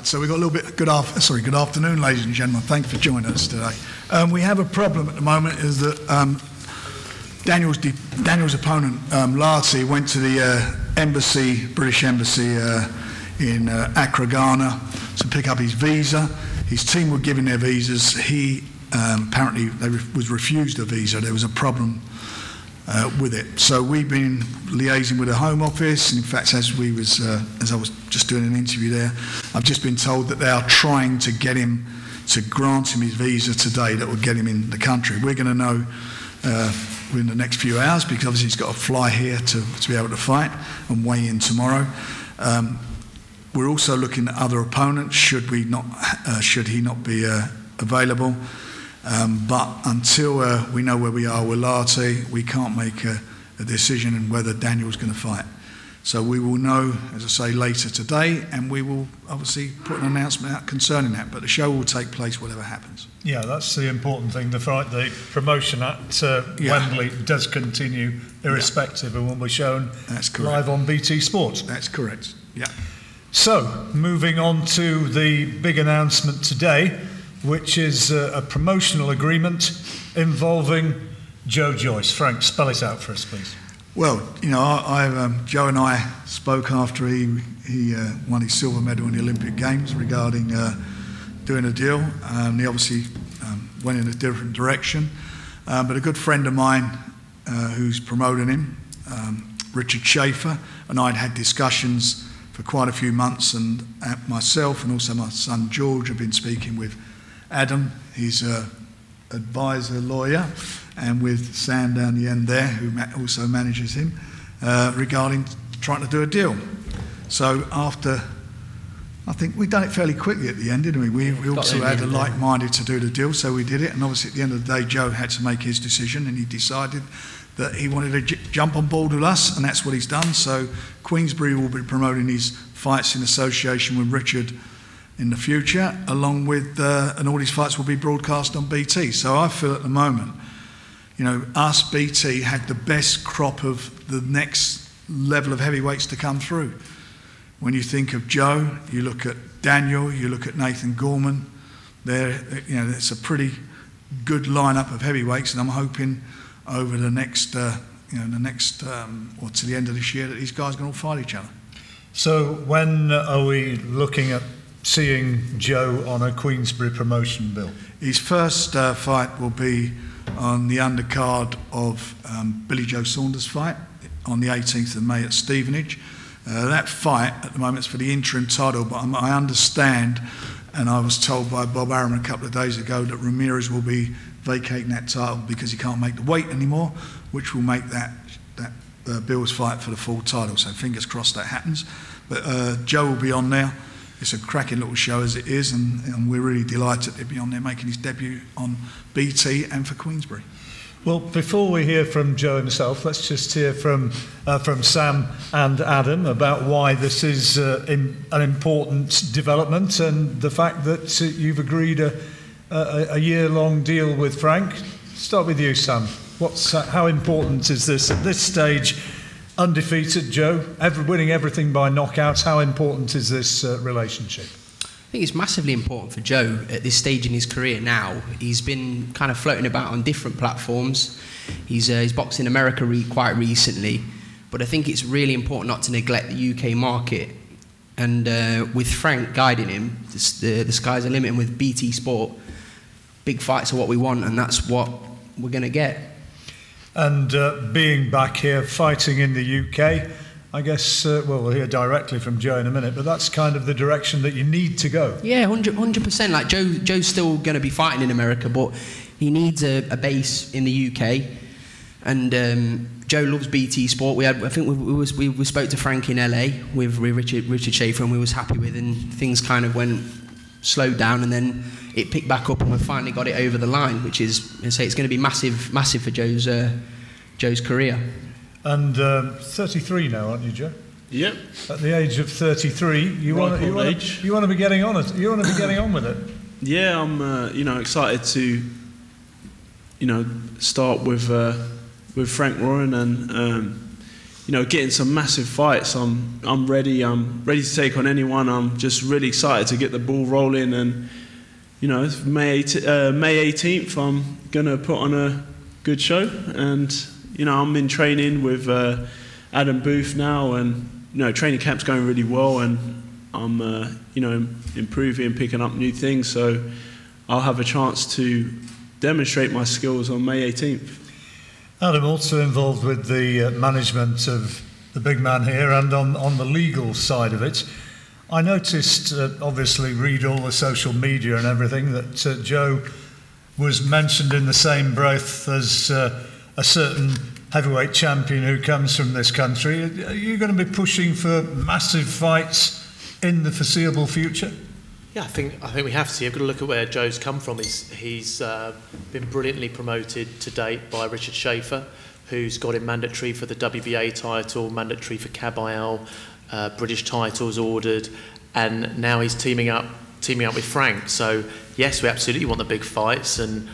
Right, so we've got a little bit. Good afternoon, ladies and gentlemen. Thanks for joining us today. We have a problem at the moment. Is that Daniel's opponent, Larty, went to the British Embassy in Accra, Ghana, to pick up his visa. His team were giving their visas. He apparently was refused a visa. There was a problem with it. So we've been liaising with the Home Office. In fact, as I was just doing an interview there, I've just been told that they are trying to get him, to grant him his visa today that will get him in the country. We're going to know in the next few hours, because obviously he's got to fly here to be able to fight and weigh in tomorrow. We're also looking at other opponents should he not be available. But until we know where we are with Larty, we can't make a decision on whether Daniel's going to fight. So we will know, as I say, later today, and we will obviously put an announcement out concerning that. But the show will take place whatever happens. Yeah, that's the important thing. The promotion at Wembley does continue irrespective and will be shown live on BT Sport. That's correct, yeah. So, moving on to the big announcement today, which is a promotional agreement involving Joyce. Frank, spell it out for us, please. Well, you know, Joe and I spoke after he won his silver medal in the Olympic Games regarding doing a deal. He obviously went in a different direction. But a good friend of mine who's promoting him, Richard Schaefer, and I had discussions for quite a few months, and myself and also my son George have been speaking with Adam, his advisor, lawyer, and with Sam down the end there, who also manages him, regarding trying to do a deal. So after, I think we've done it fairly quickly at the end, didn't we? We also had a like-minded to do the deal, so we did it. And obviously at the end of the day, Joe had to make his decision, and he decided that he wanted to jump on board with us, and that's what he's done. So Queensberry will be promoting his fights in association with Richard in the future, along with, and all these fights will be broadcast on BT. So I feel at the moment, you know, us, BT, had the best crop of the next level of heavyweights to come through. When you think of Joe, you look at Daniel, you look at Nathan Gorman, you know, it's a pretty good lineup of heavyweights, and I'm hoping over the next, or to the end of this year, that these guys are going to all fight each other. So when are we looking at seeing Joe on a Queensberry promotion bill? His first fight will be on the undercard of Billy Joe Saunders' fight on the 18th of May at Stevenage. That fight at the moment is for the interim title, but I understand, and I was told by Bob Arum a couple of days ago, that Ramirez will be vacating that title because he can't make the weight anymore, which will make that Bill's fight for the full title. So fingers crossed that happens. But Joe will be on there. It's a cracking little show as it is, and we're really delighted to be on there making his debut on BT and for Queensberry. Well, before we hear from Joe himself, let's just hear from Sam and Adam about why this is an important development, and the fact that you've agreed a year-long deal with Frank. Start with you, Sam. How important is this at this stage? Undefeated, Joe, winning everything by knockouts. How important is this relationship? I think it's massively important for Joe at this stage in his career now. He's been kind of floating about on different platforms. He's boxed in America quite recently, but I think it's really important not to neglect the UK market. And with Frank guiding him, the sky's the limit, and with BT Sport, big fights are what we want, and that's what we're going to get. And being back here, fighting in the UK, I guess, well, we'll hear directly from Joe in a minute, but that's kind of the direction that you need to go. Yeah, 100%. Like Joe's still going to be fighting in America, but he needs a base in the UK. And Joe loves BT Sport. I think we spoke to Frank in LA with Richard Schaefer, and we was happy with, and things kind of slowed down, and then it picked back up, and we finally got it over the line, which is, I say, it's going to be massive for Joe's career. And 33 now, aren't you, Joe? Yep. At the age of 33, you want to be getting on it. You want to be getting on with it. Yeah, I'm excited to start with Frank Roaring, and getting some massive fights. I'm ready. I'm ready to take on anyone. I'm just really excited to get the ball rolling. And May 18th, I'm gonna put on a good show. And I'm in training with Adam Booth now, and training camp's going really well, and I'm improving, picking up new things. So I'll have a chance to demonstrate my skills on May 18th. Adam, also involved with the management of the big man here and on the legal side of it. I noticed, obviously, read all the social media and everything, that Joe was mentioned in the same breath as a certain heavyweight champion who comes from this country. Are you going to be pushing for massive fights in the foreseeable future? Yeah, I think we have to. You've got to look at where Joe's come from. He's been brilliantly promoted to date by Richard Schaefer, who's got him mandatory for the WBA title, mandatory for Kabayel, British titles ordered, and now he's teaming up with Frank. So yes, we absolutely want the big fights, and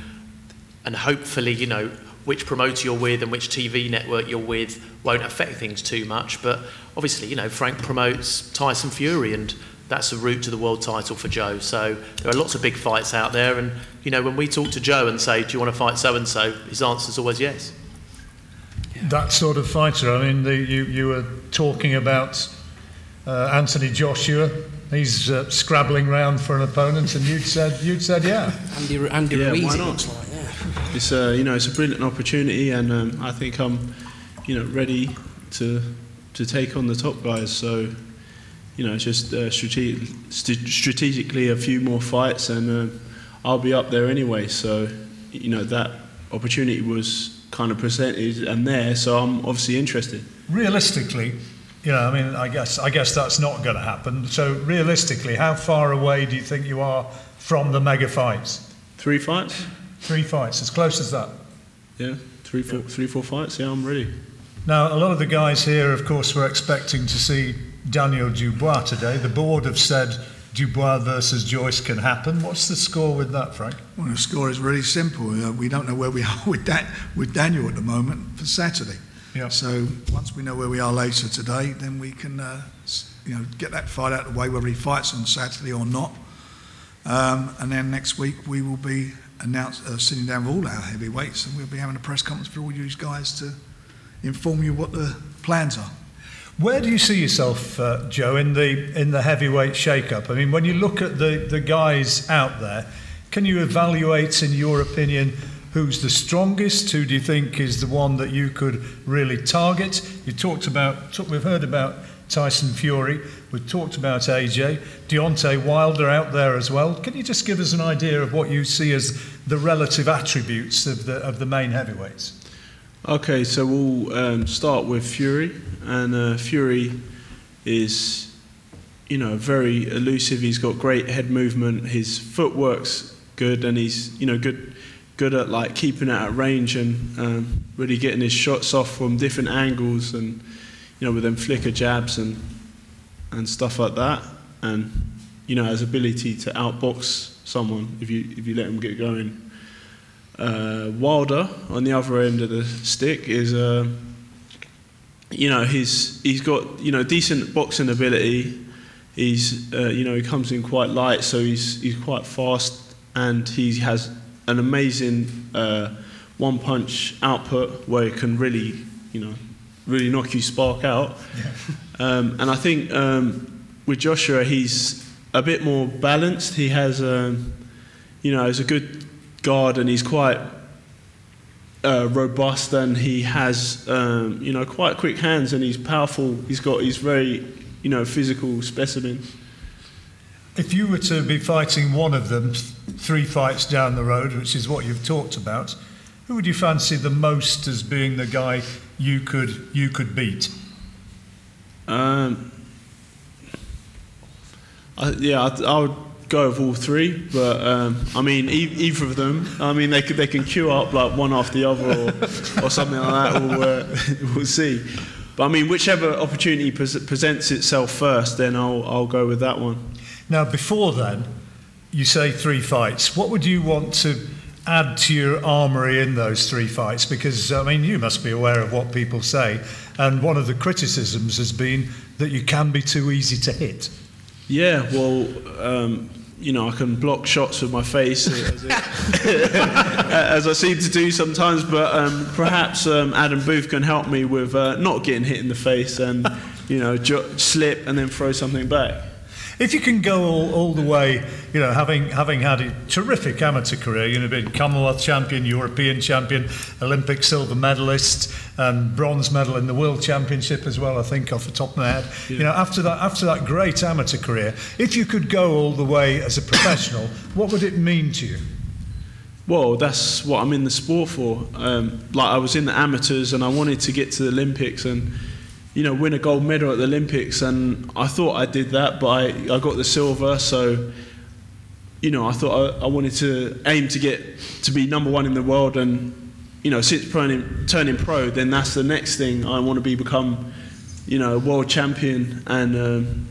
hopefully, which promoter you're with and which TV network you're with won't affect things too much. But obviously, Frank promotes Tyson Fury, and that's a route to the world title for Joe. So there are lots of big fights out there, and when we talk to Joe and say, do you want to fight so-and-so, his answer is always yes. That sort of fighter. I mean, you were talking about Anthony Joshua. He's scrabbling round for an opponent, and you'd said yeah. Andy yeah, Ruiz, why it not? looks like, yeah. It's it's a brilliant opportunity, and I think I'm ready to take on the top guys. So it's just strategically a few more fights, and I'll be up there anyway. So that opportunity was kind of presented and there, so I'm obviously interested. Realistically, I guess that's not going to happen. So realistically, how far away do you think you are from the mega fights? 3 fights? 3 fights, as close as that? Yeah, three, four fights. Yeah, I'm ready. Now, a lot of the guys here, of course, were expecting to see Daniel Dubois today. The board have said Dubois versus Joyce can happen. What's the score with that, Frank? Well, the score is really simple. We don't know where we are with Daniel at the moment for Saturday. Yeah. So once we know where we are later today, then we can get that fight out of the way, whether he fights on Saturday or not. And then next week we will be sitting down with all our heavyweights, and we'll be having a press conference for all you guys to inform you what the plans are. Where do you see yourself, Joe, in the heavyweight shake-up? I mean, when you look at the guys out there, can you evaluate, in your opinion, who's the strongest? Who do you think is the one that you could really target? We've heard about Tyson Fury, we've talked about AJ, Deontay Wilder out there as well. Can you just give us an idea of what you see as the relative attributes of the main heavyweights? Okay, so we'll start with Fury, and Fury is, very elusive. He's got great head movement. His footwork's good, and he's, good at like keeping it at range and really getting his shots off from different angles, and with them flicker jabs and stuff like that, and has ability to outbox someone if you let him get going. Wilder, on the other end of the stick, is he's got decent boxing ability. He's he comes in quite light, so he's quite fast, and he has an amazing one punch output where it can really really knock you spark out. Yeah. And I think with Joshua, he's a bit more balanced. He has has a good guard, and he's quite robust, and he has quite quick hands, and he's powerful. He's very physical specimen. If you were to be fighting one of them 3 fights down the road, which is what you've talked about, who would you fancy the most as being the guy you could beat? I would go with all 3, but I mean, either of them. I mean, they can queue up like one after the other, or something like that. We'll see. But I mean, whichever opportunity presents itself first, then I'll go with that one. Now, before then, you say 3 fights. What would you want to add to your armoury in those 3 fights? Because, I mean, you must be aware of what people say, and one of the criticisms has been that you can be too easy to hit. Yeah, well, you know, I can block shots with my face, as I seem to do sometimes, but perhaps Adam Booth can help me with not getting hit in the face and, you know, slip and then throw something back. If you can go all the way, you know, having had a terrific amateur career, you know, been Commonwealth champion, European champion, Olympic silver medalist, and bronze medal in the World Championship as well, I think, off the top of my head. Yeah. You know, after that great amateur career, if you could go all the way as a professional, what would it mean to you? Well, that's what I'm in the sport for. Like, I was in the amateurs and I wanted to get to the Olympics and, you know, win a gold medal at the Olympics, and I thought I did that, but I got the silver, so, you know, I thought I wanted to aim to get to be #1 in the world, and, you know, since turning pro, then that's the next thing. I want to become, you know, a world champion, and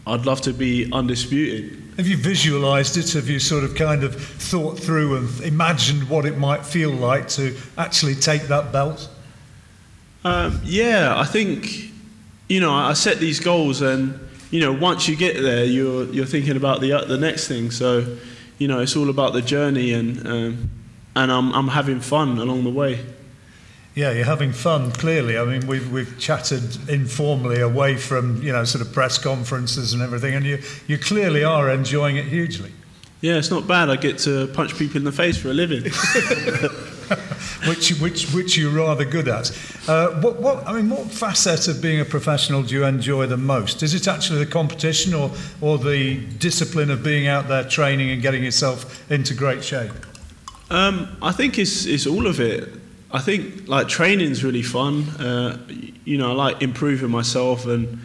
I'd love to be undisputed. Have you visualised it? Have you sort of kind of thought through and imagined what it might feel like to actually take that belt? Yeah, I think, you know, I set these goals, and, you know, once you get there, you're thinking about the next thing. So, you know, it's all about the journey, and I'm having fun along the way. Yeah, you're having fun, clearly. I mean, we've chatted informally away from, you know, sort of press conferences and everything, and you clearly are enjoying it hugely. Yeah, it's not bad. I get to punch people in the face for a living. which you're rather good at. What facet of being a professional do you enjoy the most? Is it actually the competition or the discipline of being out there training and getting yourself into great shape? I think it's all of it. I think, like, training's really fun. You know, I like improving myself, and,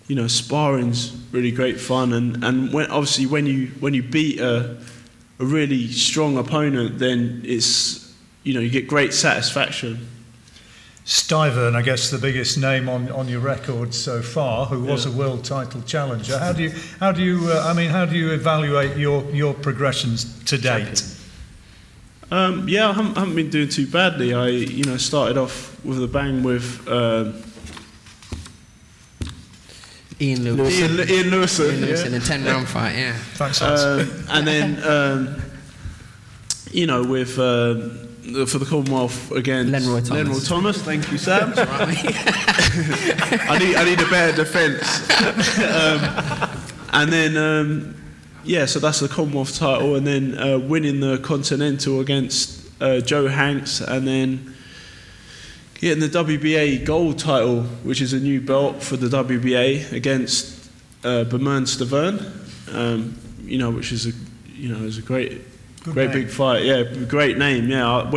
you know, sparring's really great fun. And when you beat a really strong opponent, then it's, you know, you get great satisfaction. Stivern, I guess, the biggest name on your record so far, who was a world title challenger. How do you evaluate your progressions to date? Yeah, I haven't been doing too badly. I, you know, started off with a bang with Ian Lewison. Ian Lewison in a 10-round fight. Yeah. Thanks. And then, you know, with for the Commonwealth against Lenroy Thomas. Thank you, Sam. I need a better defence. And then, yeah, so that's the Commonwealth title, and then winning the Continental against Joe Hanks, and then getting the WBA gold title, which is a new belt for the WBA, against Bemern Stavern, you know, which is a great big fight. Yeah, great name. Yeah,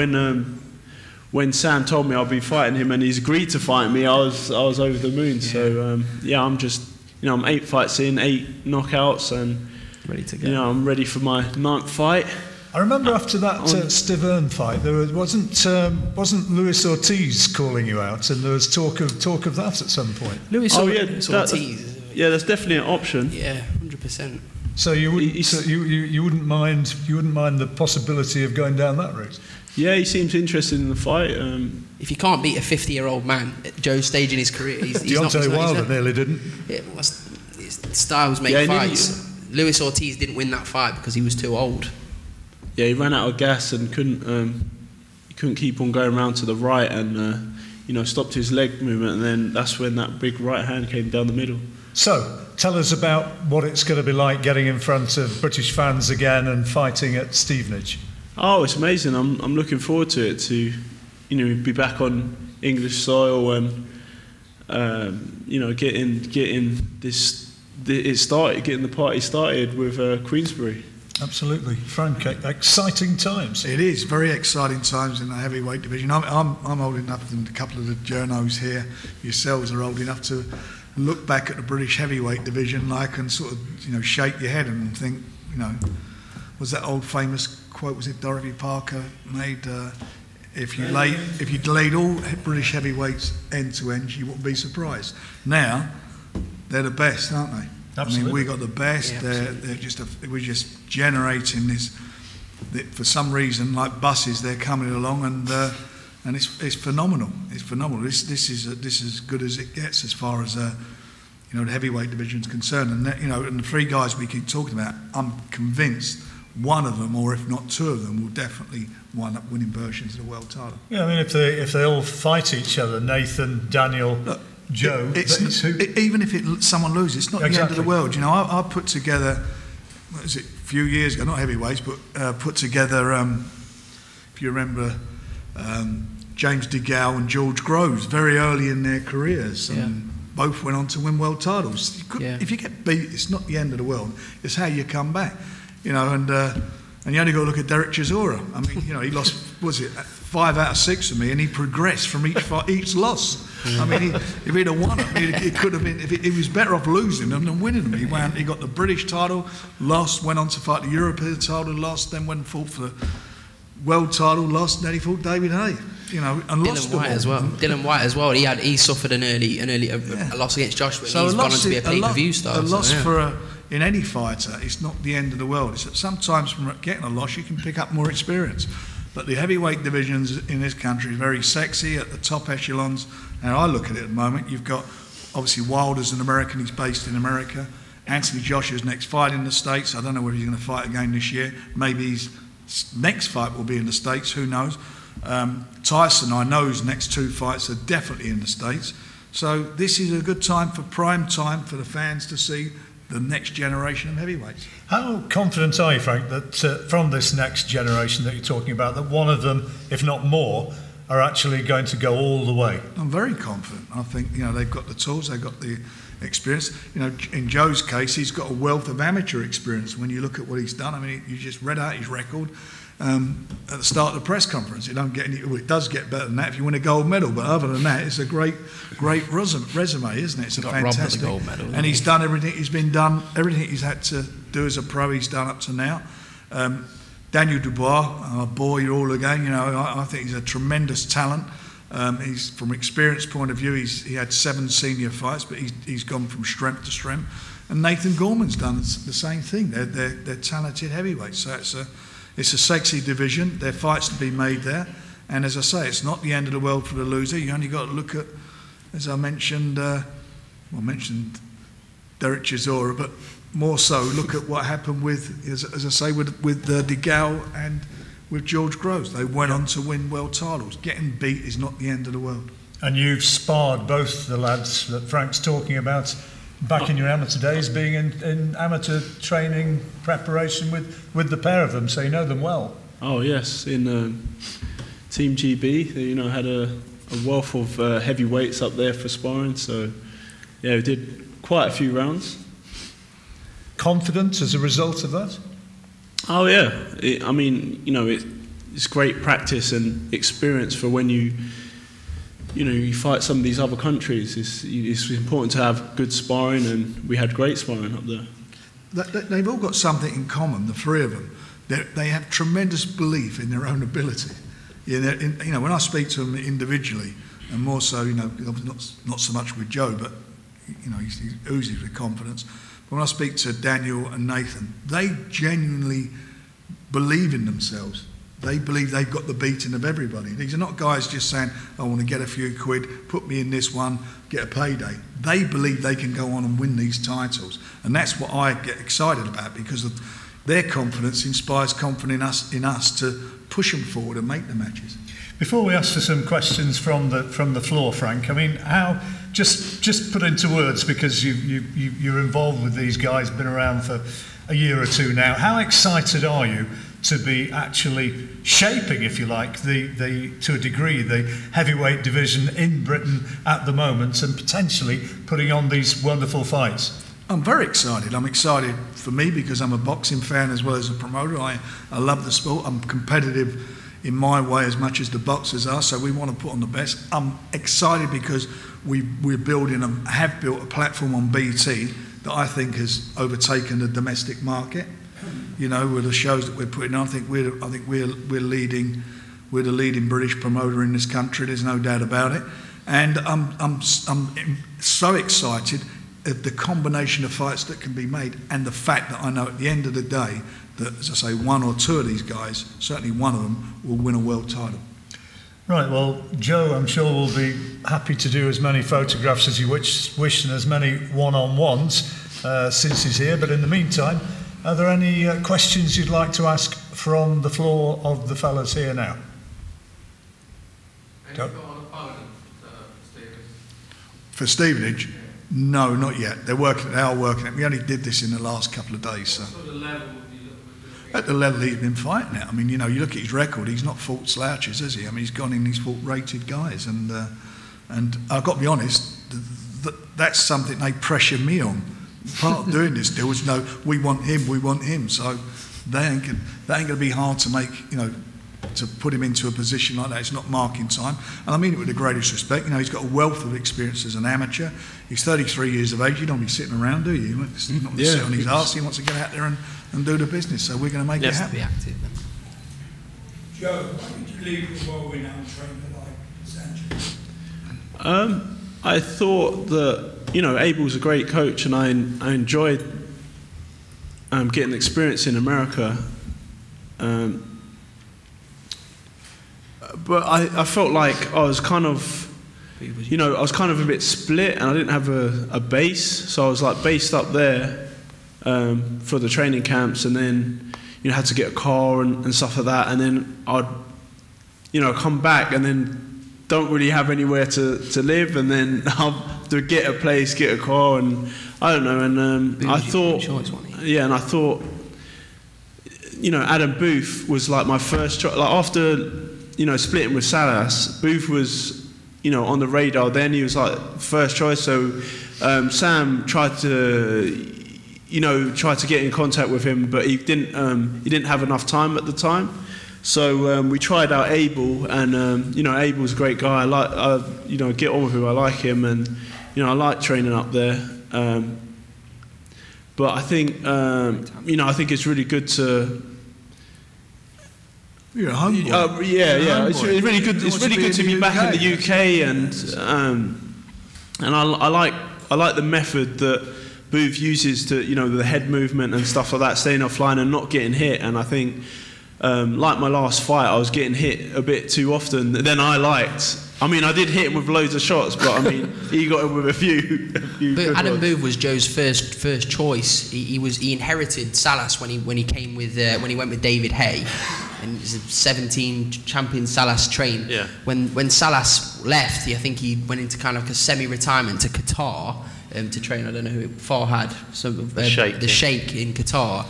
when Sam told me I'd be fighting him and he's agreed to fight me, I was over the moon. Yeah. So yeah, I'm just, you know, I'm 8 fights in, 8 knockouts, and ready to go. You know, I'm ready for my 9th fight. I remember after that Stavern fight, there wasn't Luis Ortiz calling you out, and there was talk of that at some point. Luis Ortiz. Yeah, that's definitely an option. Yeah, 100%. So you wouldn't mind the possibility of going down that route? Yeah, he seems interested in the fight. If you can't beat a 50-year-old man at Joe's stage in his career, he's Deontay Wilder nearly didn't. Yeah, well, styles make fights. Luis Ortiz didn't win that fight because he was too old. Yeah, he ran out of gas and couldn't keep on going around to the right, and you know, stopped his leg movement, and then that's when that big right hand came down the middle. So, tell us about what it's going to be like getting in front of British fans again and fighting at Stevenage. Oh, it's amazing. I'm looking forward to it, to, you know, be back on English soil and you know, getting the party started with Queensberry. Absolutely, Frank. Exciting times. It is very exciting times in the heavyweight division. I'm old enough, and a couple of the journos here, yourselves, are old enough to look back at the British heavyweight division, like, and sort of, you know, shake your head and think, you know, was that old famous quote? Was it Dorothy Parker made? If you laid all British heavyweights end to end, you wouldn't be surprised. Now they're the best, aren't they? Absolutely. I mean, we got the best. Yeah, we're just generating this for some reason, like buses, they're coming along, and it's phenomenal. It's phenomenal. This is as good as it gets as far as the heavyweight division is concerned. And and the three guys we keep talking about, I'm convinced one of them, or if not two of them, will definitely wind up winning versions of the world title. Yeah, I mean, if they all fight each other, Nathan, Daniel, Look, Joe, even if someone loses, it's not the end of the world. I put together, what was it, a few years ago, not heavyweights, but put together, if you remember, James DeGale and George Groves, very early in their careers. And both went on to win world titles. If you get beat, it's not the end of the world. It's how you come back. And you only got to look at Derek Chisora. I mean, he lost, was it 5 out of 6 for me, and he progressed from each loss. I mean, if he'd have won it, it could have been. He was better off losing than winning them. He got the British title, lost, went on to fight the European title, lost, then went and fought for the world title, lost, then he fought David Hay. And lost Dylan White as well. Dylan White as well. He suffered an early loss against Joshua. So he's gone on to be a pay-per-view star. A loss in any fighter, it's not the end of the world. It's that sometimes from getting a loss, you can pick up more experience. But the heavyweight divisions in this country are very sexy at the top echelons. And I look at it at the moment, you've got obviously Wilder's an American, he's based in America. Anthony Joshua's next fight in the States. I don't know whether he's going to fight again this year. Maybe his next fight will be in the States, who knows. Tyson, I know his next 2 fights are definitely in the States. So this is a good time for prime time for the fans to see the next generation of heavyweights. How confident are you, Frank, that from this next generation that you're talking about, that one of them, if not more, are actually going to go all the way? I'm very confident. I think they've got the tools, they've got the experience. In Joe's case, he's got a wealth of amateur experience. When you look at what he's done, I mean, you just read out his record at the start of the press conference. You don't get any. Well, it does get better than that if you win a gold medal, but other than that, it's a great resume, isn't it? It's a fantastic. Gold medal, and he's done everything. Everything he's had to do as a pro. He's done up to now. Daniel Dubois, our boy, all again. I think he's a tremendous talent. He's from experience point of view. He had 7 senior fights, but he's gone from strength to strength. And Nathan Gorman's done the same thing. They're talented heavyweights. So it's a sexy division. There are fights to be made there. And as I say, it's not the end of the world for the loser. You only got to look at, as I mentioned, mentioned Derek Chisora, but more so look at what happened with, as I say, with DeGale and with George Groves. They went on to win world titles. Getting beat is not the end of the world. And you've sparred both the lads that Frank's talking about back in your amateur days, being in amateur training preparation with the pair of them, so you know them well. Oh yes, in Team GB, they had a wealth of heavyweights up there for sparring, so yeah, we did quite a few rounds. Confident as a result of that? Oh yeah, it's great practice and experience for when you fight some of these other countries. It's important to have good sparring, and we had great sparring up there. They've all got something in common, the three of them. They have tremendous belief in their own ability. When I speak to them individually, and more so, not so much with Joe, but he's oozes with confidence. But when I speak to Daniel and Nathan, they genuinely believe in themselves. They believe they've got the beating of everybody. These are not guys just saying, I want to get a few quid, put me in this one, get a payday. They believe they can go on and win these titles. And that's what I get excited about, because of their confidence inspires confidence in us to push them forward and make the matches. Before we ask for some questions from the floor, Frank, I mean, how, just put into words, because you're involved with these guys, been around for a year or two now, how excited are you to be actually shaping, if you like, to a degree, the heavyweight division in Britain at the moment, and potentially putting on these wonderful fights? I'm very excited. I'm excited for me because I'm a boxing fan as well as a promoter. I love the sport. I'm competitive in my way as much as the boxers are, so we want to put on the best. I'm excited because we're building have built a platform on BT that I think has overtaken the domestic market. With the shows that we're putting on, I think we're the leading British promoter in this country. There's no doubt about it, and I'm so excited. the combination of fights that can be made, and the fact that I know at the end of the day that, as I say, one or two of these guys, certainly one of them, will win a world title. Right, well, Joe, I'm sure will be happy to do as many photographs as you wish and as many one-on-ones since he's here. But in the meantime, are there any questions you'd like to ask from the floor of the fellas here now? Any thought on opponent, Stevenage? For Stevenage? No, not yet. They are working it. We only did this in the last couple of days. So. What sort of level would you look at the level he's been fighting at. I mean, you know, you look at his record, he's not fought slouches, has he? I mean, he's gone in, he's fought rated guys. And I've got to be honest, that's something they pressure me on. Part of doing this deal is, no, we want him. So they ain't going to be hard to make, you know, to put him into a position like that. It's not marking time. And I mean it with the greatest respect. You know, he's got a wealth of experience as an amateur. He's 33 years of age. You don't be sitting around, do you? He's not going to sit on his arse. He wants to get out there and do the business. So we're going to make it happen. Be active. Joe, why did you leave the world-renowned trainer like Sanchez? I thought that, you know, Abel's a great coach, and I enjoyed getting experience in America. But I felt like I was kind of, you know, I was kind of a bit split, and I didn't have a base, so I was like based up there for the training camps, and then, you know, had to get a car and stuff like that, and then I'd, you know, come back and then don't really have anywhere to live, and then I'll have to get a place, get a car, and I don't know, and I thought, yeah, and I thought, you know, Adam Booth was like my first choice. Like after, you know, splitting with Salas, Booth was, you know, on the radar then. He was like first choice. So Sam tried to, you know, get in contact with him, but he didn't have enough time at the time. So we tried out Abel, and you know, Abel's a great guy. You know, get on with him. I like him, and you know, I like training up there. But I think, you know, I think it's really good to. You're a homeboy. Yeah. It's really good. It's really good to be back in the UK, and I like the method that Booth uses to, you know, the head movement and stuff like that, staying offline and not getting hit. And I think, like my last fight, I was getting hit a bit too often than I liked. I mean, I did hit him with loads of shots, but I mean, he got him with a few but Adam Booth was Joe's first choice. He inherited Salas when he came with when he went with David Hay, and he's a 17 champion Salas trained. Yeah. When Salas left, I think he went into kind of a semi-retirement to Qatar to train. I don't know who Farhad, the Sheikh in Qatar.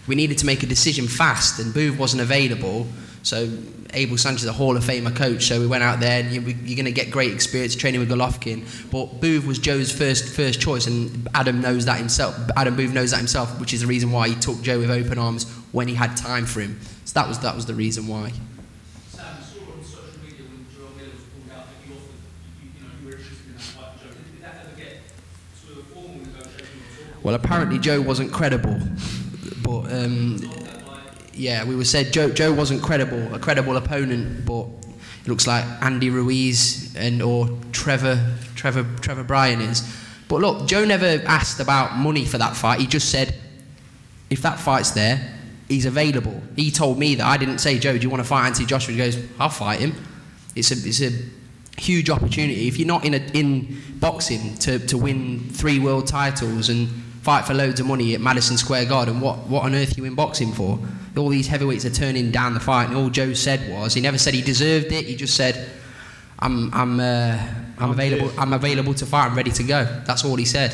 We needed to make a decision fast, and Booth wasn't available. So Abel Sanchez is a Hall of Famer coach, so we went out there, and you're going to get great experience training with Golovkin. But Booth was Joe's first choice, and Adam knows that himself. Adam Booth knows that himself, which is the reason why he took Joe with open arms when he had time for him. So that was the reason why. Sam, you saw on social media when Joel Miller was pulled out that you offered, you were interested in that fight, Joe. Did that ever get to a formal negotiation at all? Well, apparently Joe wasn't credible, but yeah, we were said Joe wasn't a credible opponent, but it looks like Andy Ruiz or Trevor Bryan is. But look, Joe never asked about money for that fight. He just said, if that fight's there, he's available. He told me that. I didn't say, Joe, do you want to fight Anthony Joshua? He goes, I'll fight him. It's a huge opportunity. If you're not in boxing to win 3 world titles and fight for loads of money at Madison Square Garden, what on earth are you in boxing for? All these heavyweights are turning down the fight, and all Joe said was, he never said he deserved it. He just said, I'm available. I'm available to fight. I'm ready to go. That's all he said.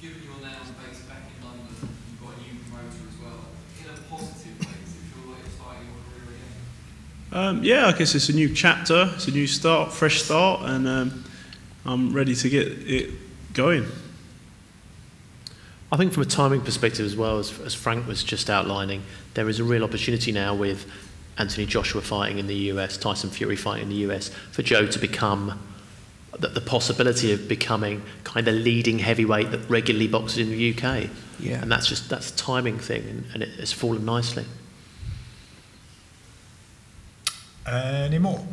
Given you're now based back in London, you've got a new promoter as well. In a positive way, does it feel like you're starting your career again? Yeah, I guess it's a new chapter. It's a new start, fresh start, and I'm ready to get it going. I think from a timing perspective as well, as Frank was just outlining, there is a real opportunity now with Anthony Joshua fighting in the US, Tyson Fury fighting in the US, for Joe to become the possibility of becoming kind of leading heavyweight that regularly boxes in the UK. Yeah. And that's a timing thing, and it's fallen nicely. Any more?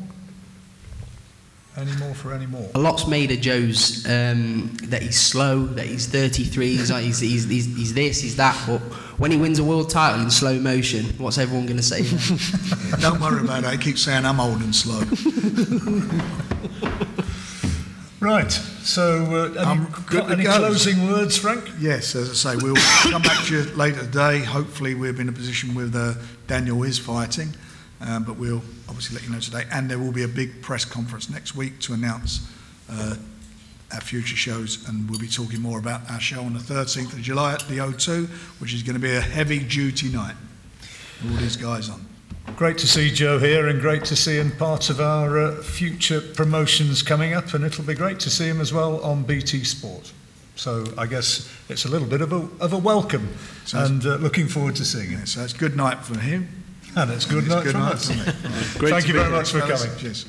anymore. A lot's made of Joe's that he's slow, that he's 33, he's this, he's that. But when he wins a world title in slow motion, what's everyone going to say? Yeah, don't worry about it. I keep saying I'm old and slow. Right. So, any closing words, Frank? Yes, as I say, we'll come back to you later today. Hopefully, we'll be in a position with Daniel is fighting, but we'll obviously let you know today. And there will be a big press conference next week to announce our future shows, and we'll be talking more about our show on the 13th of July at the O2, which is going to be a heavy-duty night. All these guys on. Great to see Joe here, and great to see him part of our future promotions coming up, and it'll be great to see him as well on BT Sport. So I guess it's a little bit of a welcome, and looking forward to seeing him. Yeah, so it's good night for him. And it's good night from us. For me. Thank you very much for coming. Cheers.